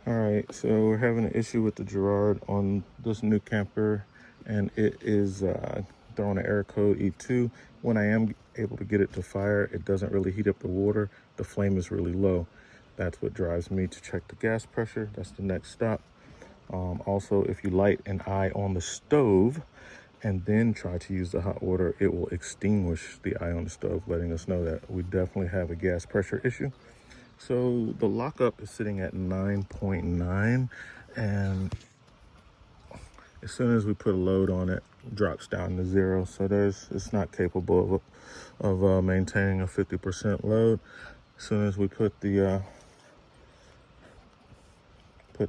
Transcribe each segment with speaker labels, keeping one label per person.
Speaker 1: Alright, so we're having an issue with the Girard on this new camper, and it is throwing an error code E2. When I am able to get it to fire, it doesn't really heat up the water. The flame is really low. That's what drives me to check the gas pressure. That's the next stop. Also, if you light an eye on the stove and then try to use the hot water, it will extinguish the eye on the stove, letting us know that we definitely have a gas pressure issue. So the lockup is sitting at 9.9, and as soon as we put a load on it, it drops down to 0. So it's not capable of maintaining a 50% load. As soon as we put the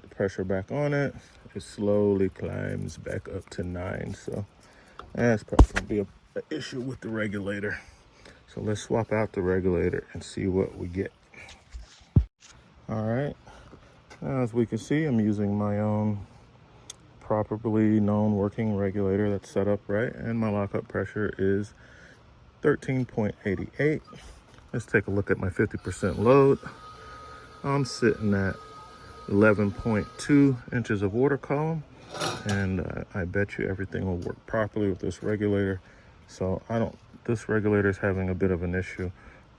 Speaker 1: pressure back on it, it slowly climbs back up to 9. So that's probably gonna be an issue with the regulator. So let's swap out the regulator and see what we get. All right, as we can see, I'm using my own properly known working regulator that's set up right, and my lockup pressure is 13.88. Let's take a look at my 50% load. I'm sitting at 11.2 inches of water column, and I bet you everything will work properly with this regulator. So this regulator is having a bit of an issue.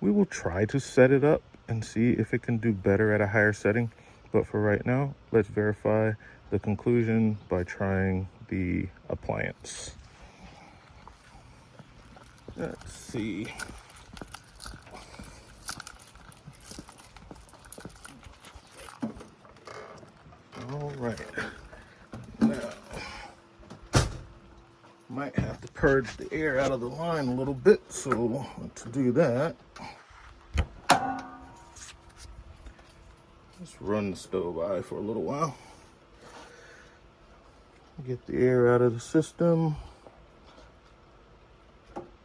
Speaker 1: We will try to set it up and see if it can do better at a higher setting. But for right now, let's verify the conclusion by trying the appliance. Let's see. All right. Now, might have to purge the air out of the line a little bit. So to do that, let's run the stove eye for a little while. Get the air out of the system.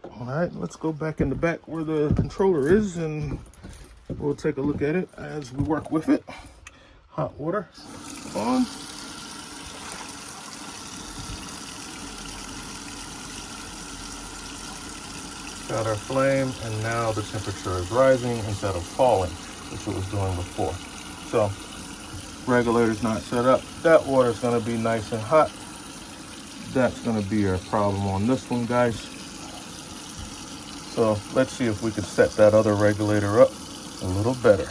Speaker 1: All right, let's go back in the back where the controller is, and we'll take a look at it as we work with it. Hot water on. Got our flame, and now the temperature is rising instead of falling, which it was doing before. So regulator's not set up. That water's gonna be nice and hot. That's gonna be our problem on this one, guys. So let's see if we can set that other regulator up a little better.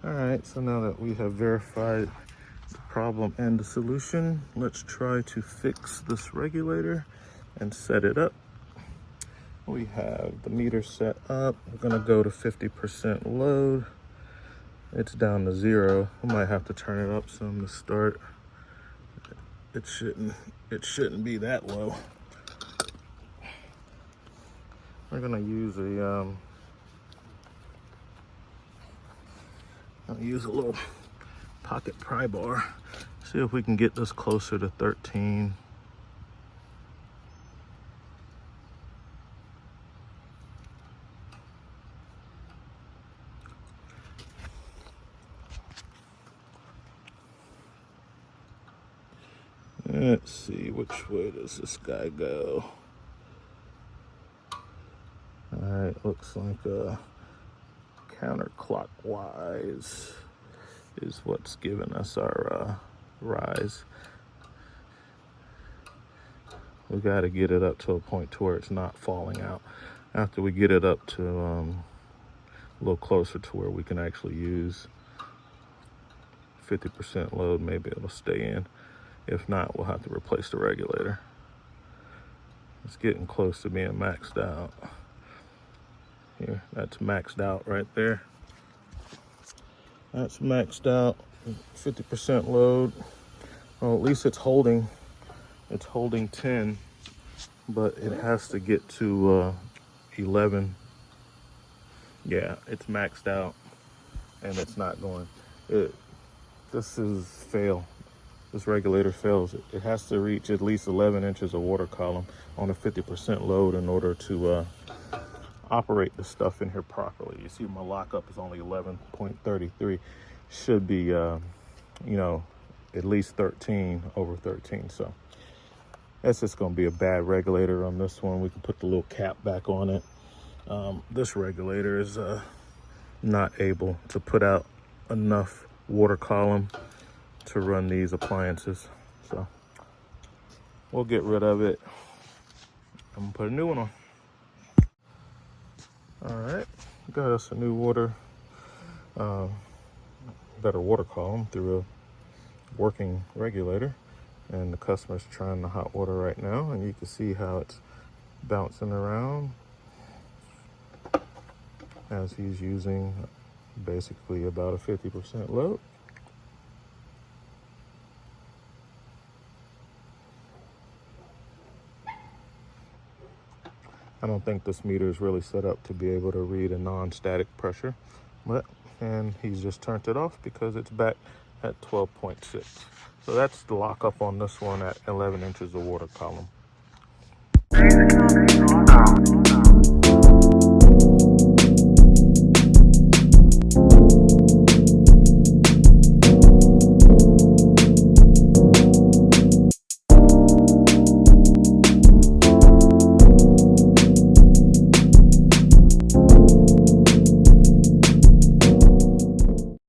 Speaker 1: All right, so now that we have verified the problem and the solution, let's try to fix this regulator and set it up. We have the meter set up. We're gonna go to 50% load. It's down to 0. I might have to turn it up some to start. It shouldn't be that low. We're gonna use a little pocket pry bar. See if we can get this closer to 13. Let's see, which way does this guy go? All right, looks like counterclockwise is what's giving us our rise. We got to get it up to a point to where it's not falling out. After we get it up to a little closer to where we can actually use 50% load, maybe it'll stay in. If not, we'll have to replace the regulator. It's getting close to being maxed out. Here, that's maxed out right there. That's maxed out, 50% load. Well, at least it's holding 10, but it has to get to 11. Yeah, it's maxed out and it's not going. This is fail. this regulator fails. It has to reach at least 11 inches of water column on a 50% load in order to operate the stuff in here properly. You see my lockup is only 11.33. Should be, you know, at least 13, over 13. So that's just going to be a bad regulator on this one. We can put the little cap back on it. This regulator is not able to put out enough water column to run these appliances. So we'll get rid of it. I'm gonna put a new one on. All right, got us a new water, better water column through a working regulator. And the customer's trying the hot water right now, and you can see how it's bouncing around as he's using basically about a 50% load. I don't think this meter is really set up to be able to read a non-static pressure, and he's just turned it off because it's back at 12.6. So that's the lockup on this one at 11 inches of water column.